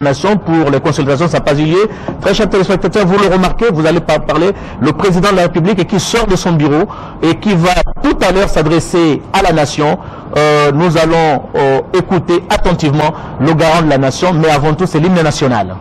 Nation pour les consultations, ça n'a pas eu lieu. Très chers téléspectateurs, vous le remarquez, vous allez parler le président de la République et qui sort de son bureau et qui va tout à l'heure s'adresser à la nation. Nous allons écouter attentivement le garant de la nation, mais avant tout c'est l'hymne national.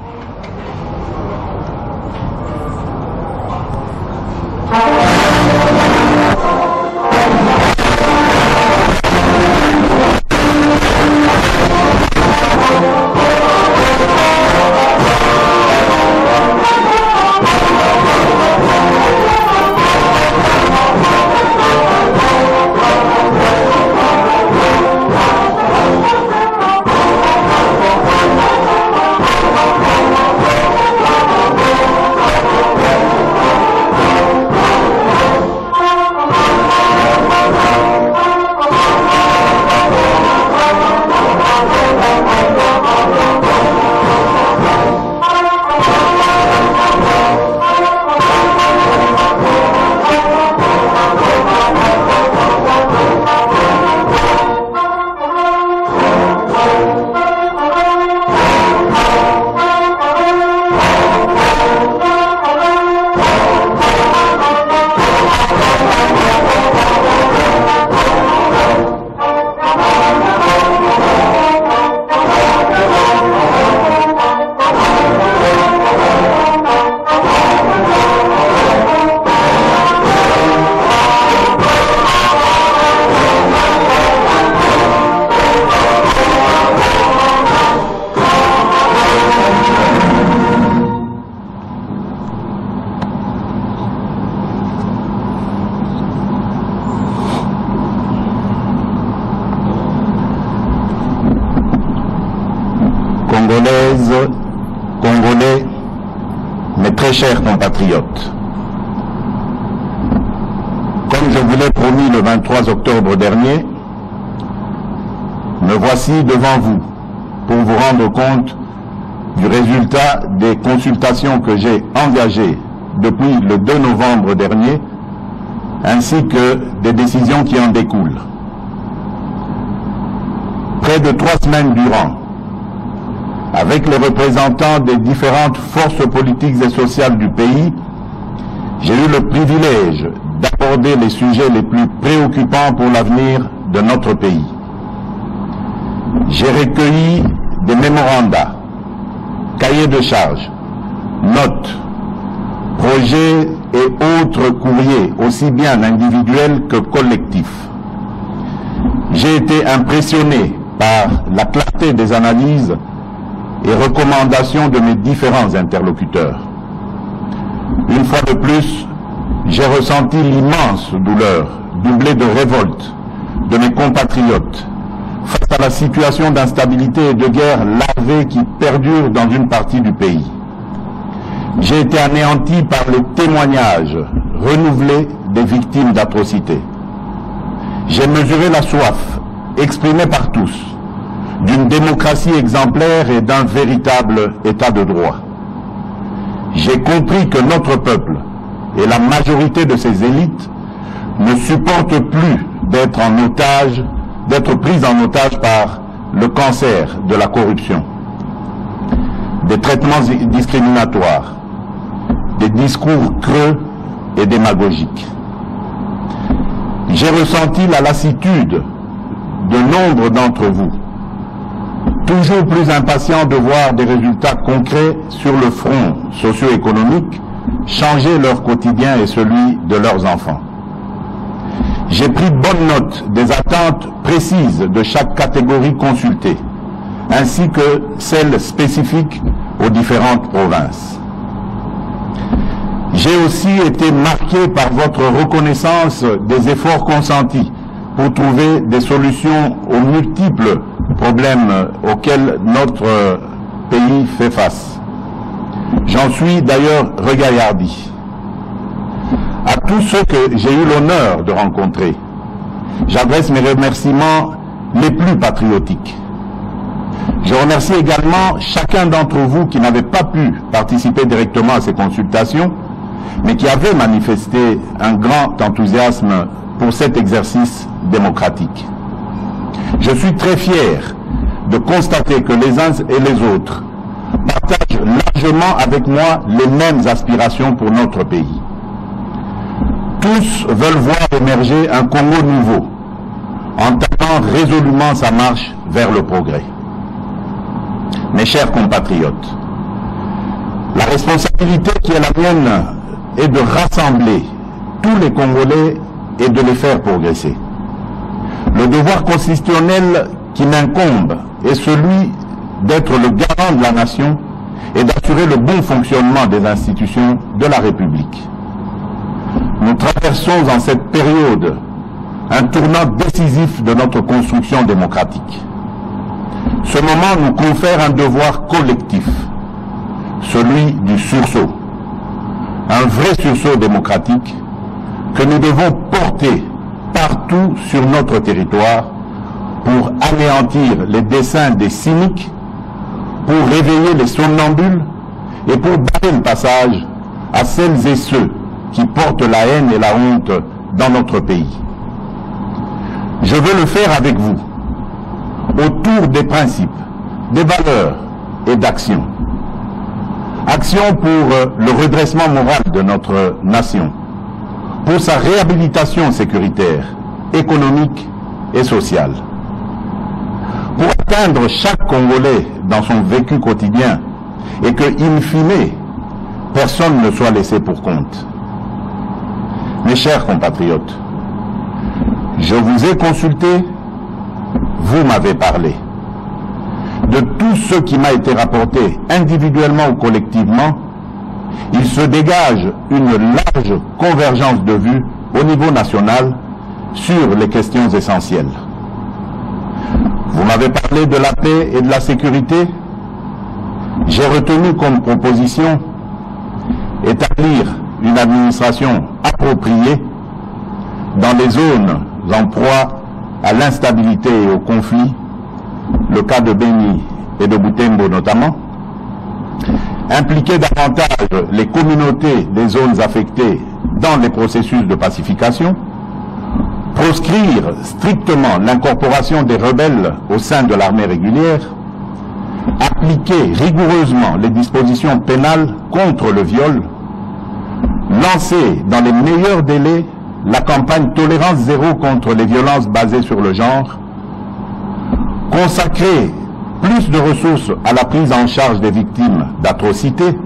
Congolaises, Congolais, mes très chers compatriotes, comme je vous l'ai promis le 23 octobre dernier, me voici devant vous pour vous rendre compte du résultat des consultations que j'ai engagées depuis le 2 novembre dernier, ainsi que des décisions qui en découlent. Près de 3 semaines durant, avec les représentants des différentes forces politiques et sociales du pays, j'ai eu le privilège d'aborder les sujets les plus préoccupants pour l'avenir de notre pays. J'ai recueilli des mémorandas, cahiers de charges, notes, projets et autres courriers, aussi bien individuels que collectifs. J'ai été impressionné par la clarté des analyses et recommandations de mes différents interlocuteurs. Une fois de plus, j'ai ressenti l'immense douleur, doublée de révolte, de mes compatriotes, face à la situation d'instabilité et de guerre larvée qui perdure dans une partie du pays. J'ai été anéanti par les témoignages renouvelés des victimes d'atrocités. J'ai mesuré la soif, exprimée par tous, d'une démocratie exemplaire et d'un véritable état de droit. J'ai compris que notre peuple et la majorité de ses élites ne supportent plus d'être pris en otage par le cancer de la corruption, des traitements discriminatoires, des discours creux et démagogiques. J'ai ressenti la lassitude de nombre d'entre vous, toujours plus impatients de voir des résultats concrets sur le front socio-économique changer leur quotidien et celui de leurs enfants. J'ai pris bonne note des attentes précises de chaque catégorie consultée, ainsi que celles spécifiques aux différentes provinces. J'ai aussi été marqué par votre reconnaissance des efforts consentis pour trouver des solutions aux multiples problèmes auxquels notre pays fait face. J'en suis d'ailleurs regaillardi. À tous ceux que j'ai eu l'honneur de rencontrer, j'adresse mes remerciements les plus patriotiques. Je remercie également chacun d'entre vous qui n'avait pas pu participer directement à ces consultations, mais qui avait manifesté un grand enthousiasme pour cet exercice démocratique. Je suis très fier de constater que les uns et les autres partagent largement avec moi les mêmes aspirations pour notre pays. Tous veulent voir émerger un Congo nouveau, entamant résolument sa marche vers le progrès. Mes chers compatriotes, la responsabilité qui est la mienne est de rassembler tous les Congolais et de les faire progresser. Le devoir constitutionnel qui m'incombe est celui d'être le garant de la nation et d'assurer le bon fonctionnement des institutions de la République. Nous traversons en cette période un tournant décisif de notre construction démocratique. Ce moment nous confère un devoir collectif, celui du sursaut. Un vrai sursaut démocratique que nous devons porter partout sur notre territoire pour anéantir les desseins des cyniques, pour réveiller les somnambules et pour barrer le passage à celles et ceux qui portent la haine et la honte dans notre pays. Je veux le faire avec vous, autour des principes, des valeurs et d'actions. Action pour le redressement moral de notre nation, pour sa réhabilitation sécuritaire, économique et sociale. Pour atteindre chaque Congolais dans son vécu quotidien et que, in fine, personne ne soit laissé pour compte. Mes chers compatriotes, je vous ai consulté, vous m'avez parlé. De tout ce qui m'a été rapporté individuellement ou collectivement, il se dégage une large convergence de vues au niveau national sur les questions essentielles. Vous m'avez parlé de la paix et de la sécurité. J'ai retenu comme proposition établir une administration appropriée dans les zones en proie à l'instabilité et au conflit, le cas de Beni et de Butembo notamment, impliquer davantage les communautés des zones affectées dans les processus de pacification, proscrire strictement l'incorporation des rebelles au sein de l'armée régulière, appliquer rigoureusement les dispositions pénales contre le viol, lancer dans les meilleurs délais la campagne Tolérance Zéro contre les violences basées sur le genre, consacrer plus de ressources à la prise en charge des victimes d'atrocités,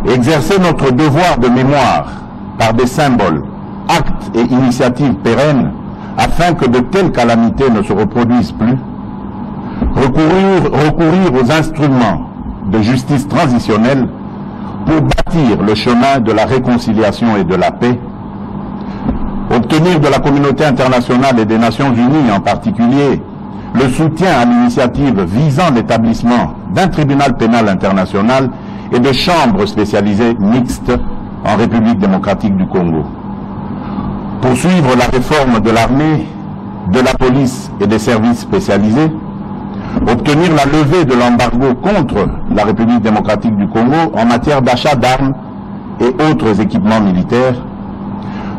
exercer notre devoir de mémoire par des symboles, actes et initiatives pérennes afin que de telles calamités ne se reproduisent plus, recourir aux instruments de justice transitionnelle pour bâtir le chemin de la réconciliation et de la paix, obtenir de la communauté internationale et des Nations Unies en particulier le soutien à l'initiative visant l'établissement d'un tribunal pénal international et de chambres spécialisées mixtes en République démocratique du Congo. Poursuivre la réforme de l'armée, de la police et des services spécialisés, obtenir la levée de l'embargo contre la République démocratique du Congo en matière d'achat d'armes et autres équipements militaires,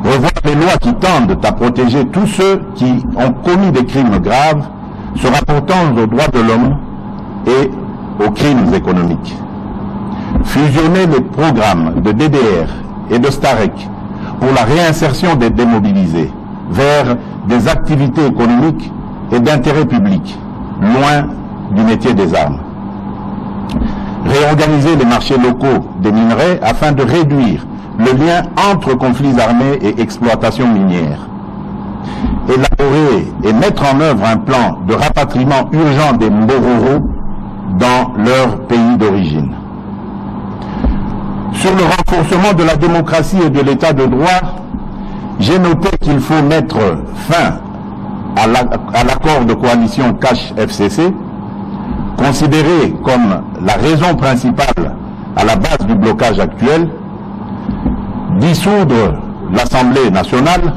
revoir les lois qui tendent à protéger tous ceux qui ont commis des crimes graves se rapportant aux droits de l'homme et aux crimes économiques. Fusionner les programmes de DDR et de STAREC pour la réinsertion des démobilisés vers des activités économiques et d'intérêt public, loin du métier des armes. Réorganiser les marchés locaux des minerais afin de réduire le lien entre conflits armés et exploitation minière. Élaborer et mettre en œuvre un plan de rapatriement urgent des Mbororo dans leur pays d'origine. Sur le renforcement de la démocratie et de l'état de droit, j'ai noté qu'il faut mettre fin à l'accord de coalition Cash-FCC, considéré comme la raison principale à la base du blocage actuel, dissoudre l'Assemblée nationale,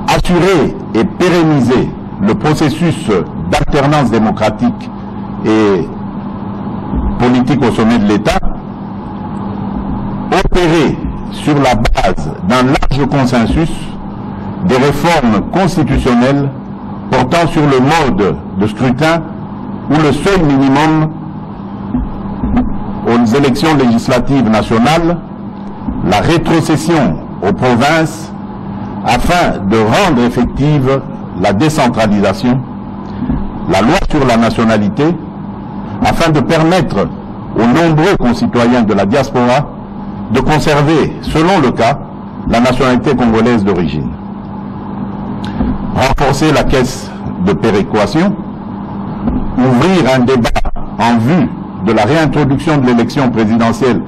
assurer et pérenniser le processus d'alternance démocratique et politique au sommet de l'État, opérer sur la base d'un large consensus des réformes constitutionnelles portant sur le mode de scrutin où le seuil minimum aux élections législatives nationales la rétrocession aux provinces afin de rendre effective la décentralisation, la loi sur la nationalité, afin de permettre aux nombreux concitoyens de la diaspora de conserver, selon le cas, la nationalité congolaise d'origine. Renforcer la caisse de péréquation, ouvrir un débat en vue de la réintroduction de l'élection présidentielle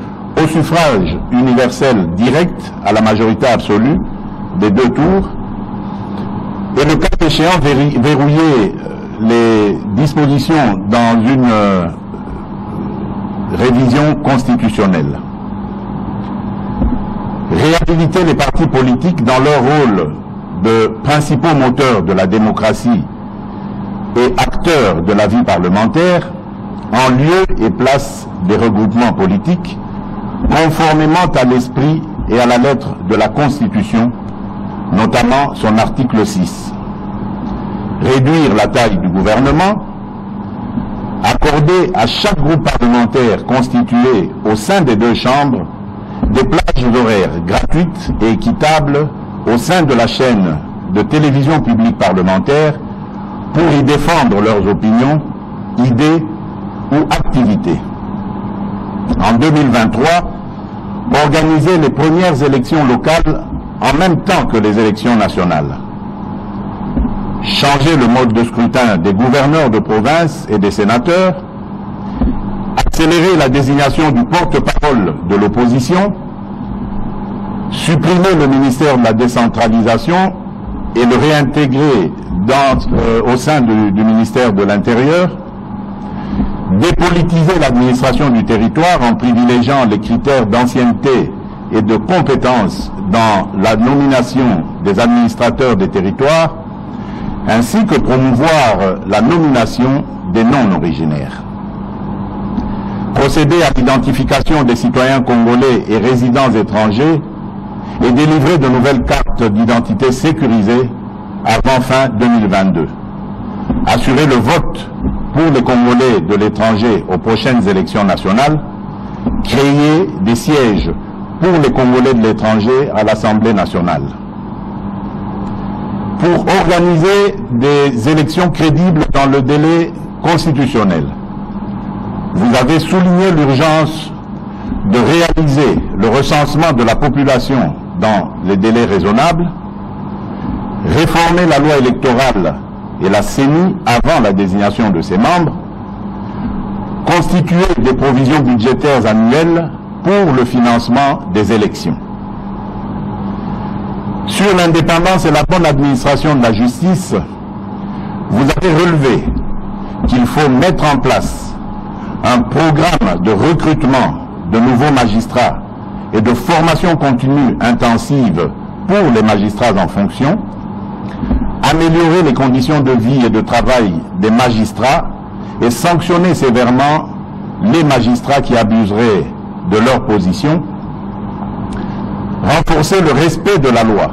au suffrage universel direct à la majorité absolue des 2 tours, et le cas échéant verrouiller les dispositions dans une révision constitutionnelle. Réhabiliter les partis politiques dans leur rôle de principaux moteurs de la démocratie et acteurs de la vie parlementaire, en lieu et place des regroupements politiques, conformément à l'esprit et à la lettre de la Constitution, notamment son article 6. Réduire la taille du gouvernement, accorder à chaque groupe parlementaire constitué au sein des 2 chambres des plages horaires gratuites et équitables au sein de la chaîne de télévision publique parlementaire pour y défendre leurs opinions, idées ou activités. En 2023, organiser les premières élections locales en même temps que les élections nationales. Changer le mode de scrutin des gouverneurs de province et des sénateurs. Accélérer la désignation du porte-parole de l'opposition. Supprimer le ministère de la décentralisation et le réintégrer au sein du ministère de l'Intérieur. Dépolitiser l'administration du territoire en privilégiant les critères d'ancienneté et de compétence dans la nomination des administrateurs des territoires, ainsi que promouvoir la nomination des non-originaires. Procéder à l'identification des citoyens congolais et résidents étrangers et délivrer de nouvelles cartes d'identité sécurisées avant fin 2022. Assurer le vote pour les Congolais de l'étranger aux prochaines élections nationales. Créer des sièges pour les Congolais de l'étranger à l'Assemblée nationale. Pour organiser des élections crédibles dans le délai constitutionnel. Vous avez souligné l'urgence de réaliser le recensement de la population dans les délais raisonnables, réformer la loi électorale et la CENI avant la désignation de ses membres, constituer des provisions budgétaires annuelles pour le financement des élections. Sur l'indépendance et la bonne administration de la justice, vous avez relevé qu'il faut mettre en place un programme de recrutement de nouveaux magistrats et de formation continue intensive pour les magistrats en fonction, améliorer les conditions de vie et de travail des magistrats et sanctionner sévèrement les magistrats qui abuseraient de leur position, renforcer le respect de la loi,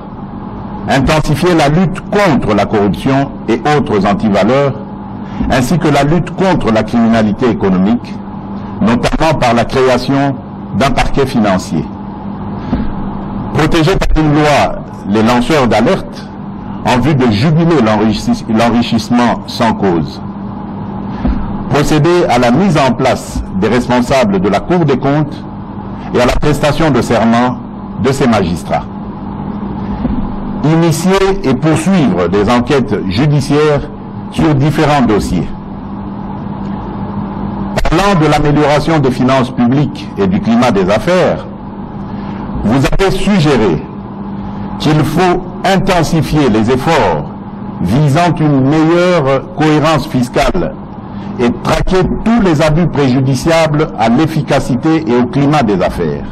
intensifier la lutte contre la corruption et autres antivaleurs, ainsi que la lutte contre la criminalité économique, notamment par la création d'un parquet financier. Protéger par une loi les lanceurs d'alerte en vue de juguler l'enrichissement sans cause. Procéder à la mise en place des responsables de la Cour des comptes et à la prestation de serment de ces magistrats. Initier et poursuivre des enquêtes judiciaires sur différents dossiers. Parlant de l'amélioration des finances publiques et du climat des affaires, vous avez suggéré qu'il faut intensifier les efforts visant une meilleure cohérence fiscale et traquer tous les abus préjudiciables à l'efficacité et au climat des affaires.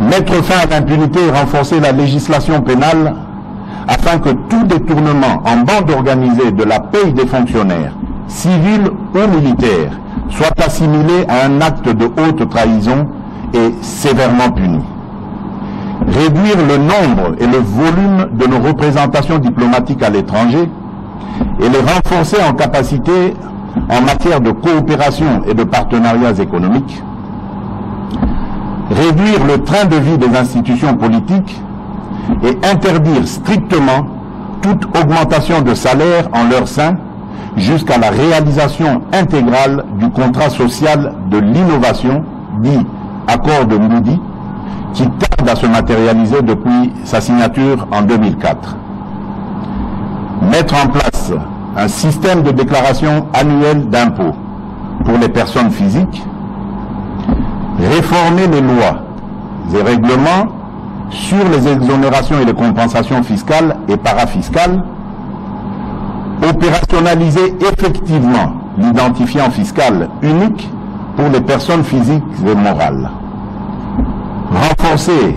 Mettre fin à l'impunité et renforcer la législation pénale afin que tout détournement en bande organisée de la paye des fonctionnaires, civils ou militaires, soit assimilé à un acte de haute trahison et sévèrement puni. Réduire le nombre et le volume de nos représentations diplomatiques à l'étranger et les renforcer en capacité en matière de coopération et de partenariats économiques, réduire le train de vie des institutions politiques et interdire strictement toute augmentation de salaire en leur sein jusqu'à la réalisation intégrale du contrat social de l'innovation, dit accord de Moody, qui tarde à se matérialiser depuis sa signature en 2004. Mettre en place un système de déclaration annuelle d'impôts pour les personnes physiques, réformer les lois et règlements sur les exonérations et les compensations fiscales et parafiscales, opérationnaliser effectivement l'identifiant fiscal unique pour les personnes physiques et morales, renforcer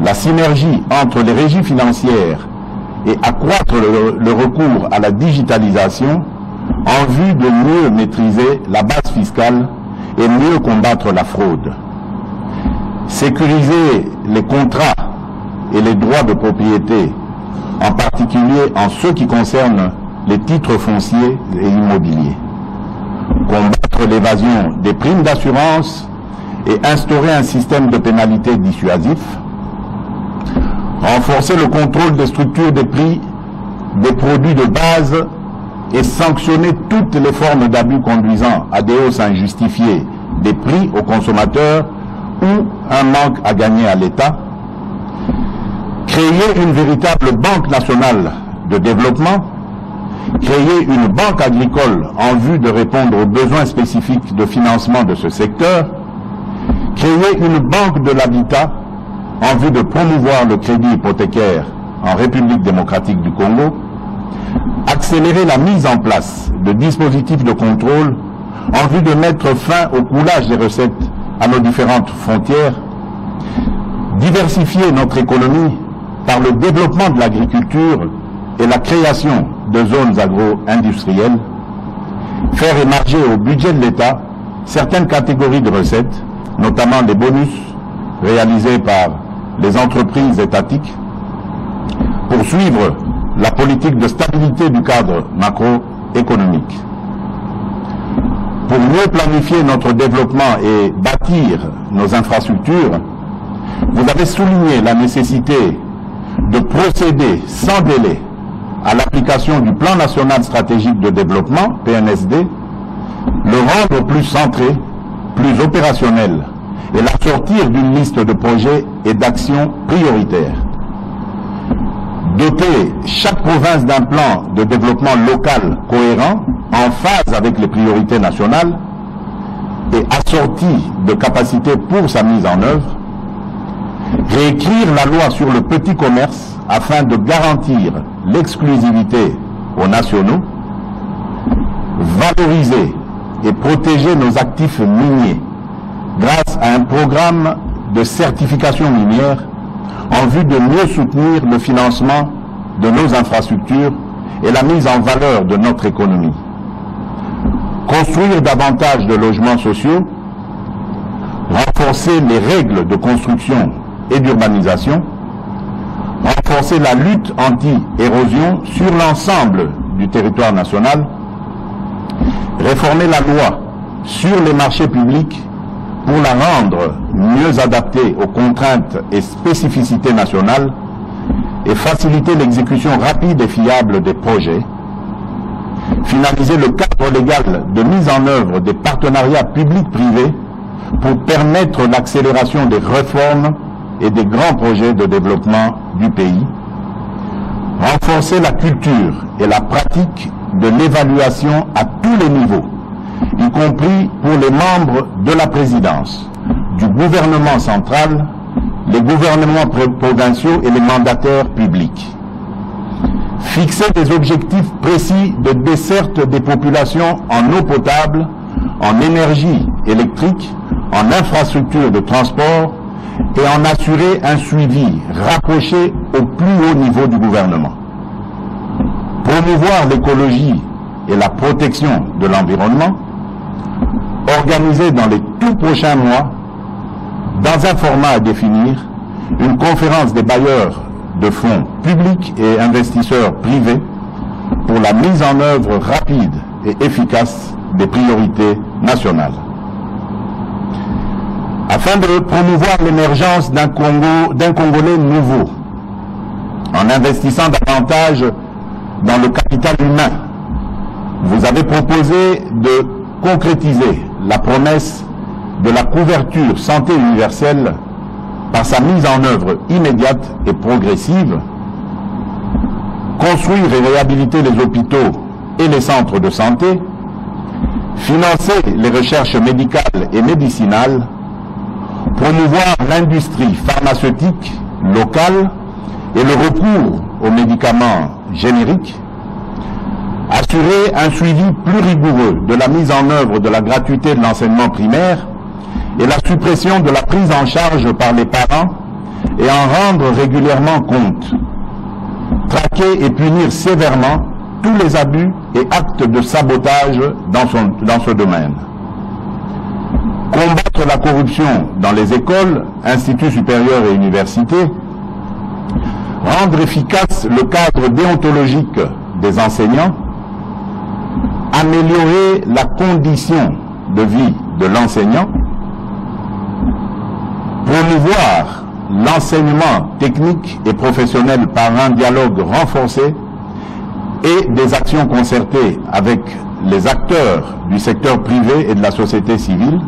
la synergie entre les régies financières et accroître le recours à la digitalisation en vue de mieux maîtriser la base fiscale et mieux combattre la fraude, sécuriser les contrats et les droits de propriété, en particulier en ce qui concerne les titres fonciers et immobiliers, combattre l'évasion des primes d'assurance et instaurer un système de pénalité dissuasif, renforcer le contrôle des structures des prix des produits de base et sanctionner toutes les formes d'abus conduisant à des hausses injustifiées des prix aux consommateurs ou un manque à gagner à l'État, créer une véritable banque nationale de développement, créer une banque agricole en vue de répondre aux besoins spécifiques de financement de ce secteur, créer une banque de l'habitat en vue de promouvoir le crédit hypothécaire en République démocratique du Congo, accélérer la mise en place de dispositifs de contrôle en vue de mettre fin au coulage des recettes à nos différentes frontières, diversifier notre économie par le développement de l'agriculture et la création de zones agro-industrielles, faire émerger au budget de l'État certaines catégories de recettes, notamment les bonus réalisés par les entreprises étatiques, poursuivre la politique de stabilité du cadre macroéconomique. Pour mieux planifier notre développement et bâtir nos infrastructures, vous avez souligné la nécessité de procéder sans délai à l'application du Plan national stratégique de développement, PNSD, le rendre plus centré, plus opérationnel et l'assortir d'une liste de projets et d'actions prioritaires. Doter chaque province d'un plan de développement local cohérent, en phase avec les priorités nationales et assorti de capacités pour sa mise en œuvre. Réécrire la loi sur le petit commerce afin de garantir l'exclusivité aux nationaux. Valoriser et protéger nos actifs miniers grâce à un programme de certification minière en vue de mieux soutenir le financement de nos infrastructures et la mise en valeur de notre économie. Construire davantage de logements sociaux, renforcer les règles de construction et d'urbanisation, renforcer la lutte anti-érosion sur l'ensemble du territoire national, réformer la loi sur les marchés publics pour la rendre mieux adaptée aux contraintes et spécificités nationales et faciliter l'exécution rapide et fiable des projets, finaliser le cadre légal de mise en œuvre des partenariats publics-privés pour permettre l'accélération des réformes et des grands projets de développement du pays, renforcer la culture et la pratique de l'évaluation à tous les niveaux, y compris pour les membres de la présidence, du gouvernement central, les gouvernements provinciaux et les mandataires publics. Fixer des objectifs précis de desserte des populations en eau potable, en énergie électrique, en infrastructures de transport et en assurer un suivi rapproché au plus haut niveau du gouvernement. Promouvoir l'écologie et la protection de l'environnement, organiser dans les tout prochains mois, dans un format à définir, une conférence des bailleurs de fonds publics et investisseurs privés pour la mise en œuvre rapide et efficace des priorités nationales. Afin de promouvoir l'émergence d'un Congolais nouveau, en investissant davantage dans le capital humain, vous avez proposé de concrétiser la promesse de la couverture santé universelle par sa mise en œuvre immédiate et progressive, construire et réhabiliter les hôpitaux et les centres de santé, financer les recherches médicales et médicinales, promouvoir l'industrie pharmaceutique locale et le recours aux médicaments génériques, assurer un suivi plus rigoureux de la mise en œuvre de la gratuité de l'enseignement primaire et la suppression de la prise en charge par les parents et en rendre régulièrement compte, traquer et punir sévèrement tous les abus et actes de sabotage dans ce domaine. Combattre la corruption dans les écoles, instituts supérieurs et universités, rendre efficace le cadre déontologique des enseignants, améliorer la condition de vie de l'enseignant, promouvoir l'enseignement technique et professionnel par un dialogue renforcé et des actions concertées avec les acteurs du secteur privé et de la société civile,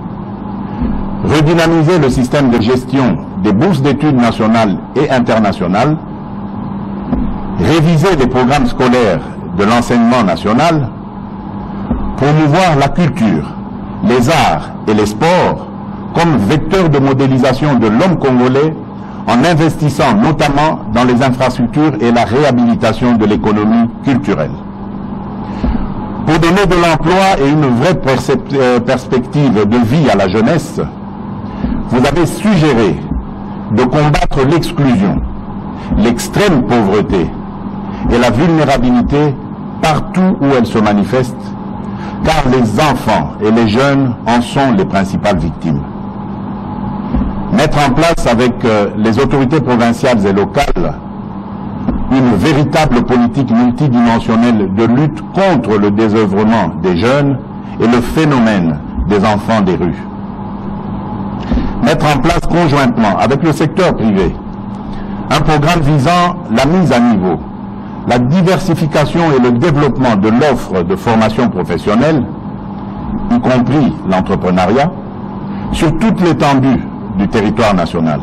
redynamiser le système de gestion des bourses d'études nationales et internationales, réviser les programmes scolaires de l'enseignement national, promouvoir la culture, les arts et les sports comme vecteurs de modélisation de l'homme congolais en investissant notamment dans les infrastructures et la réhabilitation de l'économie culturelle. Pour donner de l'emploi et une vraie perspective de vie à la jeunesse, vous avez suggéré de combattre l'exclusion, l'extrême pauvreté et la vulnérabilité partout où elle se manifeste, car les enfants et les jeunes en sont les principales victimes. Mettre en place avec les autorités provinciales et locales une véritable politique multidimensionnelle de lutte contre le désœuvrement des jeunes et le phénomène des enfants des rues. Mettre en place conjointement avec le secteur privé un programme visant la mise à niveau, la diversification et le développement de l'offre de formation professionnelle, y compris l'entrepreneuriat, sur toute l'étendue du territoire national.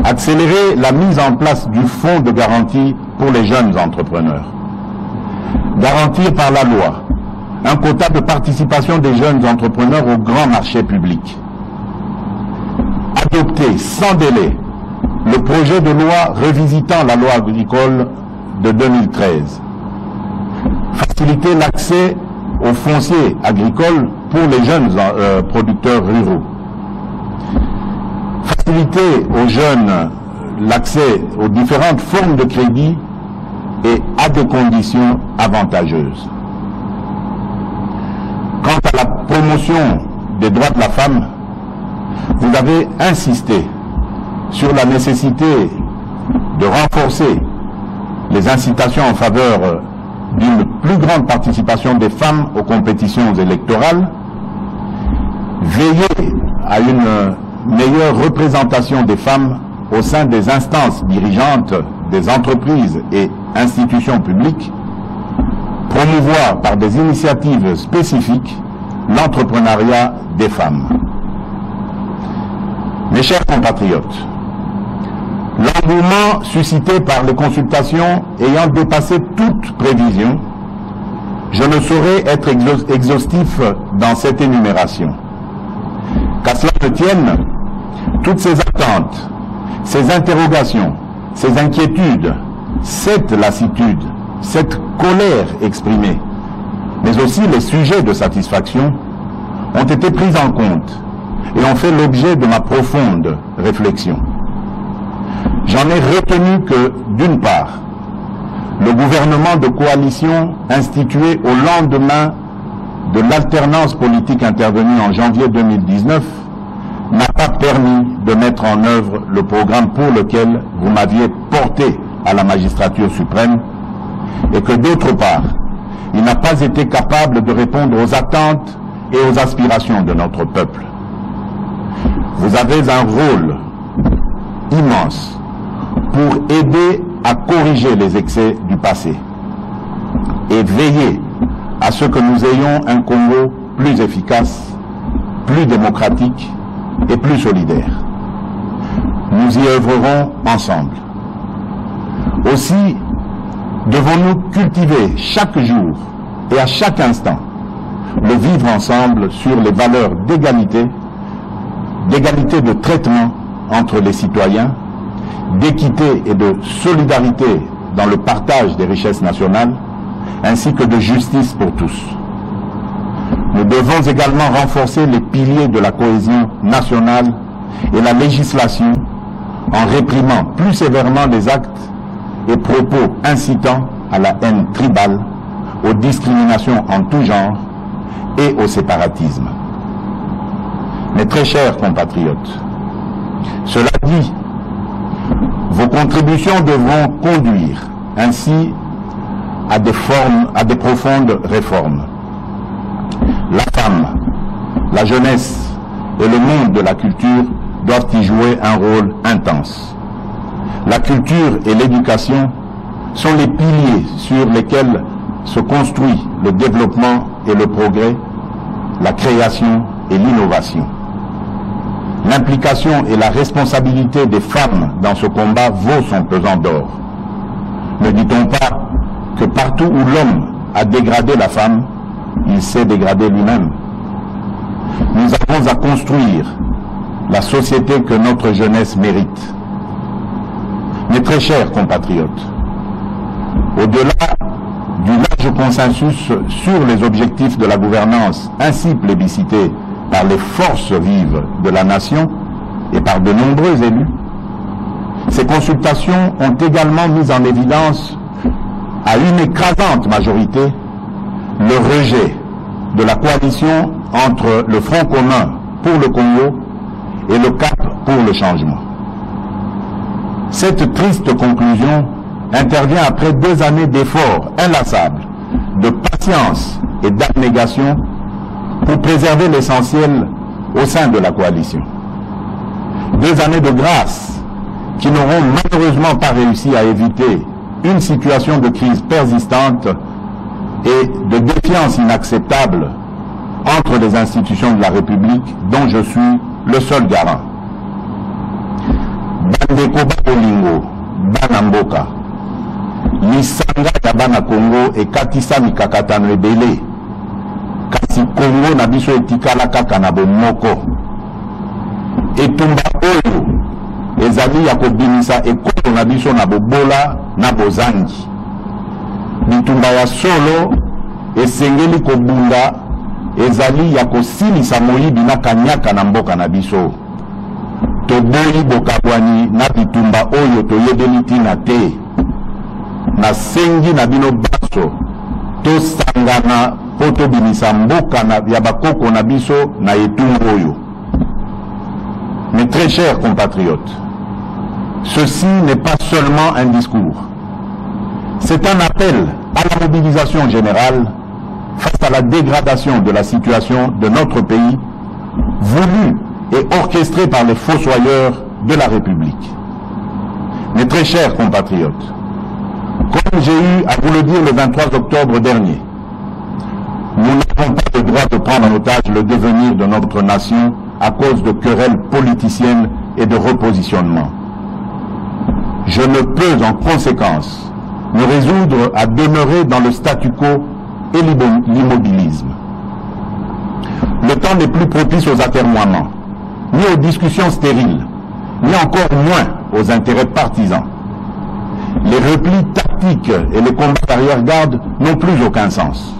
Accélérer la mise en place du fonds de garantie pour les jeunes entrepreneurs. Garantir par la loi un quota de participation des jeunes entrepreneurs au grand marché public. Adopter sans délai le projet de loi revisitant la loi agricole de 2013. Faciliter l'accès au foncier agricole pour les jeunes producteurs ruraux. Faciliter aux jeunes l'accès aux différentes formes de crédit et à des conditions avantageuses. Quant à la promotion des droits de la femme, vous avez insisté sur la nécessité de renforcer les incitations en faveur d'une plus grande participation des femmes aux compétitions électorales, veiller à une meilleure représentation des femmes au sein des instances dirigeantes des entreprises et institutions publiques, promouvoir par des initiatives spécifiques l'entrepreneuriat des femmes. Mes chers compatriotes, l'engouement suscité par les consultations ayant dépassé toute prévision, je ne saurais être exhaustif dans cette énumération. Qu'à cela ne tienne, toutes ces attentes, ces interrogations, ces inquiétudes, cette lassitude, cette colère exprimée, mais aussi les sujets de satisfaction, ont été pris en compte et ont fait l'objet de ma profonde réflexion. J'en ai retenu que, d'une part, le gouvernement de coalition institué au lendemain de l'alternance politique intervenue en janvier 2019 n'a pas permis de mettre en œuvre le programme pour lequel vous m'aviez porté à la magistrature suprême, et que d'autre part, il n'a pas été capable de répondre aux attentes et aux aspirations de notre peuple. Vous avez un rôle immense pour aider à corriger les excès du passé et veiller à ce que nous ayons un Congo plus efficace, plus démocratique et plus solidaire. Nous y œuvrerons ensemble. Aussi, devons-nous cultiver chaque jour et à chaque instant le vivre ensemble sur les valeurs d'égalité de traitement entre les citoyens, d'équité et de solidarité dans le partage des richesses nationales, ainsi que de justice pour tous. Nous devons également renforcer les piliers de la cohésion nationale et la législation en réprimant plus sévèrement les actes et propos incitant à la haine tribale, aux discriminations en tout genre et au séparatisme. Mes très chers compatriotes, cela dit, vos contributions devront conduire ainsi à des profondes réformes. La femme, la jeunesse et le monde de la culture doivent y jouer un rôle intense. La culture et l'éducation sont les piliers sur lesquels se construit le développement et le progrès, la création et l'innovation. L'implication et la responsabilité des femmes dans ce combat vaut son pesant d'or. Ne dit-on pas que partout où l'homme a dégradé la femme, il s'est dégradé lui-même? Nous avons à construire la société que notre jeunesse mérite. Mes très chers compatriotes, au-delà du large consensus sur les objectifs de la gouvernance ainsi plébiscités par les forces vives de la nation et par de nombreux élus, ces consultations ont également mis en évidence à une écrasante majorité le rejet de la coalition entre le Front commun pour le Congo et le Cap pour le changement. Cette triste conclusion intervient après 2 années d'efforts inlassables, de patience et d'abnégation pour préserver l'essentiel au sein de la coalition. 2 années de grâce qui n'auront malheureusement pas réussi à éviter une situation de crise persistante et de défiance inacceptable entre les institutions de la République dont je suis le seul garant. Bandeko Bakolingo, Banamboka, lisanga ya bana Congo ekatisa mikakatano ebele, kasi Congo na biso etikala kaka na bomoko. Etumba oyo ezali ya kobimisa ekolo na biso na bobola na bozangi. Bitumba ya solo esengeli kobunda ezali ya kosilisa moyibi na kanyaka na mboka na biso. Toboyi bokabwani na bitumba oyo toyebeli tina te. Na sengi na bino baso tosangana po tobimisa mboka ya bakoko na biso na etumbu oyo. Mes très chers compatriotes, ceci n'est pas seulement un discours. C'est un appel à la mobilisation générale face à la dégradation de la situation de notre pays, voulue et orchestrée par les fossoyeurs de la République. Mes très chers compatriotes, comme j'ai eu à vous le dire le 23 octobre dernier, nous n'avons pas le droit de prendre en otage le devenir de notre nation à cause de querelles politiciennes et de repositionnement. Je ne peux en conséquence me résoudre à demeurer dans le statu quo et l'immobilisme. Le temps n'est plus propice aux atermoiements, ni aux discussions stériles, ni encore moins aux intérêts partisans. Les replis tactiques et les combats d'arrière-garde n'ont plus aucun sens.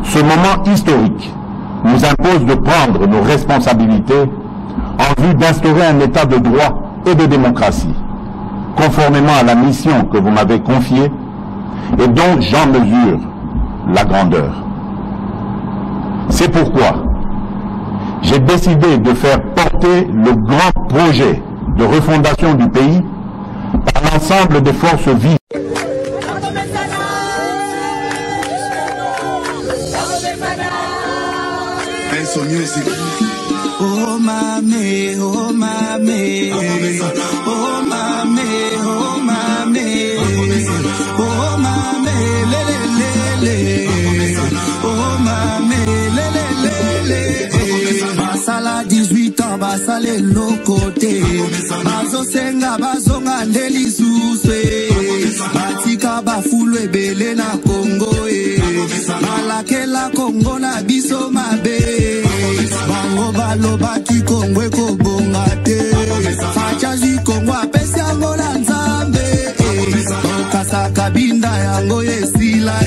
Ce moment historique nous impose de prendre nos responsabilités en vue d'instaurer un état de droit et de démocratie, conformément à la mission que vous m'avez confiée et dont j'en mesure la grandeur. C'est pourquoi j'ai décidé de faire porter le grand projet de refondation du pays par l'ensemble des forces vives. Dance music. Oh mame, oh mame, oh mame, oh mame, oh mame, le le le le, oh mame, le le le le. Basala 18 ans, basale lokote, bazo senga bazonga ndeli suswe, batika bafulwe bele na Congo balake la Congo na biso mabe. Bango baloba ki Kongwe ko bonga te, fachaji Kongo apesi yango na Nzambe, okasa kabinda yango esila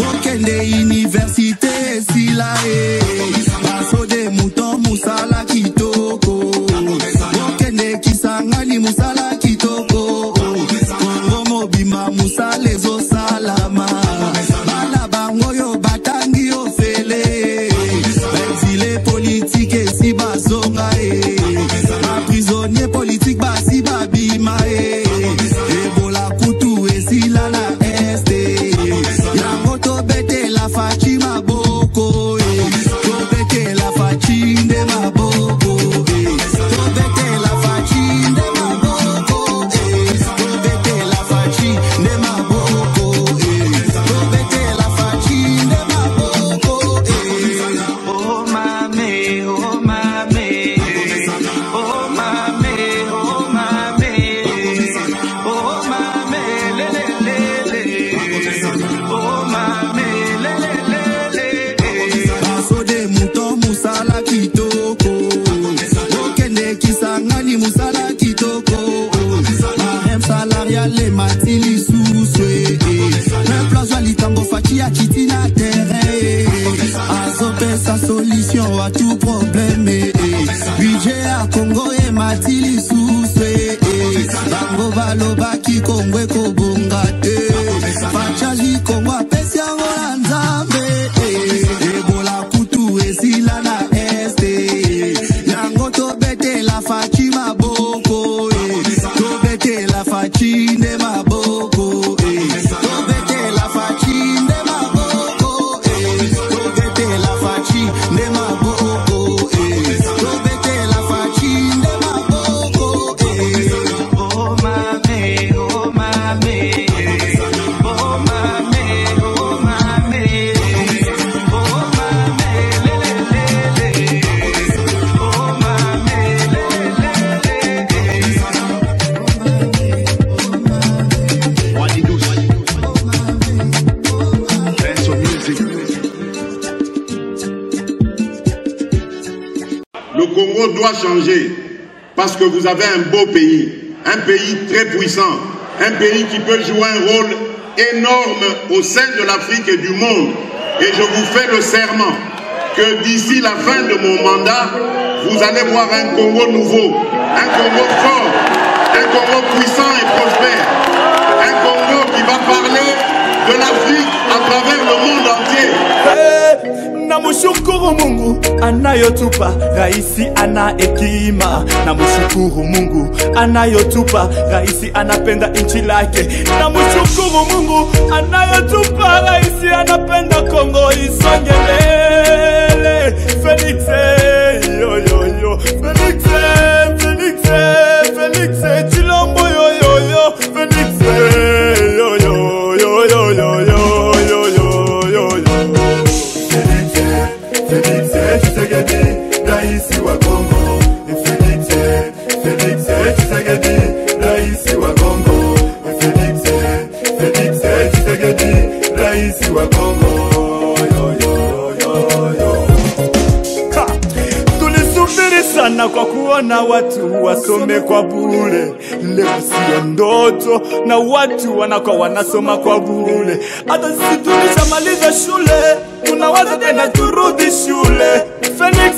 okende universite esila baso de mouton musala kitoko, okende Kisangani musala kitoko, Kongo mobima musala ezo salama, bana bango yo batangi ofele, exilé politique si bazonga prisonnier politique basi babima ebola kutu esila na este, yango to bete la fachi maboko, to bete la fachi nde maboko, to bete la fachi nde maboko, to bete la fachi nde maboko, to bete la fachi nde maboko. Oh mame, oh mame, oh mame, oh mame, oh mame, le le le le, oh mame, le le le le. Baso de mouton musala kitoko, okende Kisangani musala kitoko, mahem salariale matili suswe, même place litango fachi ya kiti na terrain, azope sa solution à tout problème, budget à Congo et matili suswe, bango baloba ki Kongwe ko bonga te, fachaji Kongo apesi yango na Nzambe, ebola kutu esila na este, yango to bete la fachi maboko, to bete la fachi nde maboko, to bete la fachi nde maboko, to bete la fachi nde maboko, to bete la fachi nde maboko. Oh mame, oh mame, oh mame, oh mame, oh mame, le le le le, oh mame, le le le le. Wadi douce. Dance music. Le Congo doit changer parce que vous avez un beau pays, un pays très puissant, un pays qui peut jouer un rôle énorme au sein de l'Afrique et du monde. Et je vous fais le serment que d'ici la fin de mon mandat, vous allez voir un Congo nouveau, un Congo fort, un Congo puissant et prospère, un Congo qui va parler de l'Afrique à travers le monde entier. Namushukuru Mungu anayotupa raisi ana hekima. Namushukuru Mungu anayotupa raisi anapenda nchi lake. Namushukuru Mungu anayotupa raisi anapenda Kongo isonge mbele. Felix yo yo yo, Felix Felix Felix Chilombo yo yo yo, Felix yo yo yo yo yo yo. Raisi wa Kongo, Felix Tshisekedi, raisi wa Kongo, Felix Tshisekedi, raisi wa Kongo, yo yo yo yo. Tulisubiri sana kwa kuona watu wasome kwa bure, leo sio ndoto na watu wanakuwa wanasoma kwa bure. Hata sisi tulishamaliza shule, tunawaza tena turudi shule. Felix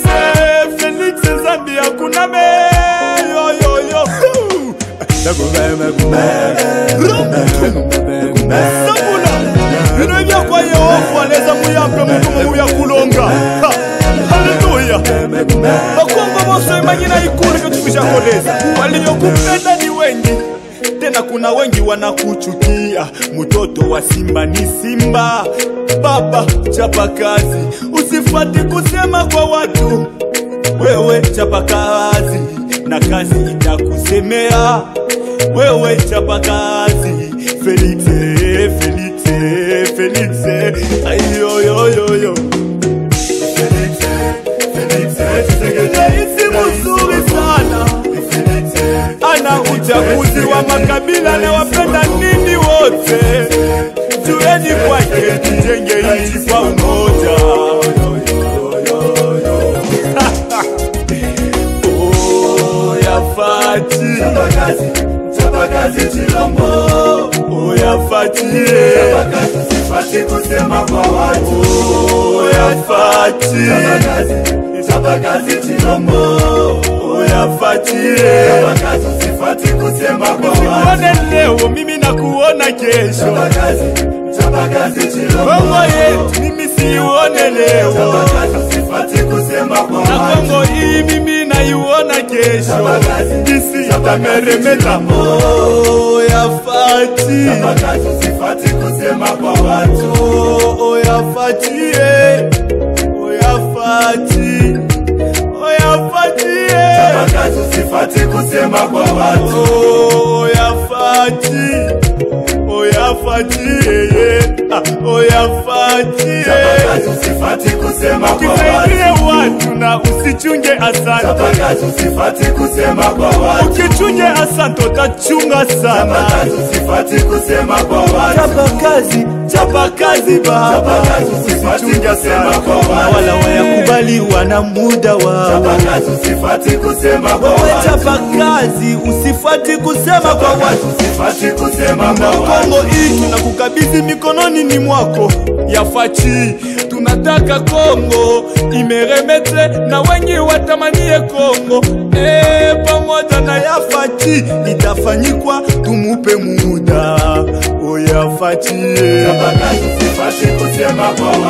Zambia kuna me yo yo yo. Sabuna inavya kwa Yehova leza muyampe mtumu ya kulonga. Haleluya. Bakongo mose imagina ikuri kutumisha koleza. Waliokupenda ni wengi, tena kuna wengi wanakuchukia. Mtoto wa simba ni simba. Baba chapa kazi, usifati kusema kwa watu. Wewe chapa kazi na kazi itakusemea. Wewe chapa kazi. Felix, Felix, Felix, ayo yo yo yo. Felix, Felix, isi mzuri sana. Ana uchaguzi wa makabila na wapenda nini wote. Jueni kwake tujenge nchi kwa umoja. Fati Chapakazi Chilombo Oya Fati Sifati kusema kwa watu. Oya Fati Chapakazi Chilombo Oya Fati Sifati kusema kwa watu. Usione leo mimi nakuona kesho. Chapakazi Chilombo Kongo yetu mimi siuone leo. Sifati kusema kwa watu. Na Kongo hii mimi naiona kesho. Disi itameremeta. Oya Fati Sifati kusema kwa watu. Oya Fati Oya Fati Oya Fati Sifati kusema kwa watu. Oya Fati Oya Fati Oya Fati Sifati kusema kwa watu na usichunge asante. Sifati kusema kwa watu. Ukichunge asante utachunga sana. Sifati kusema kwa watu. Chapa kazi ba. Usichunge sana kwa watu. Wala wayakubaliwa na muda wao. Sifati kusema kwa watu. Chapa kazi usifati kusema kwa watu. Sifati kusema kwa watu. Kongo hii tunakukabidhi mikononi ni mwako ya Fati. Tunataka Kongo imeremete na wengi watamanie Kongo. Pamoja na ya Fati itafanyikwa, tumupe muda. Oya Fati Sifati kusema kwa watu.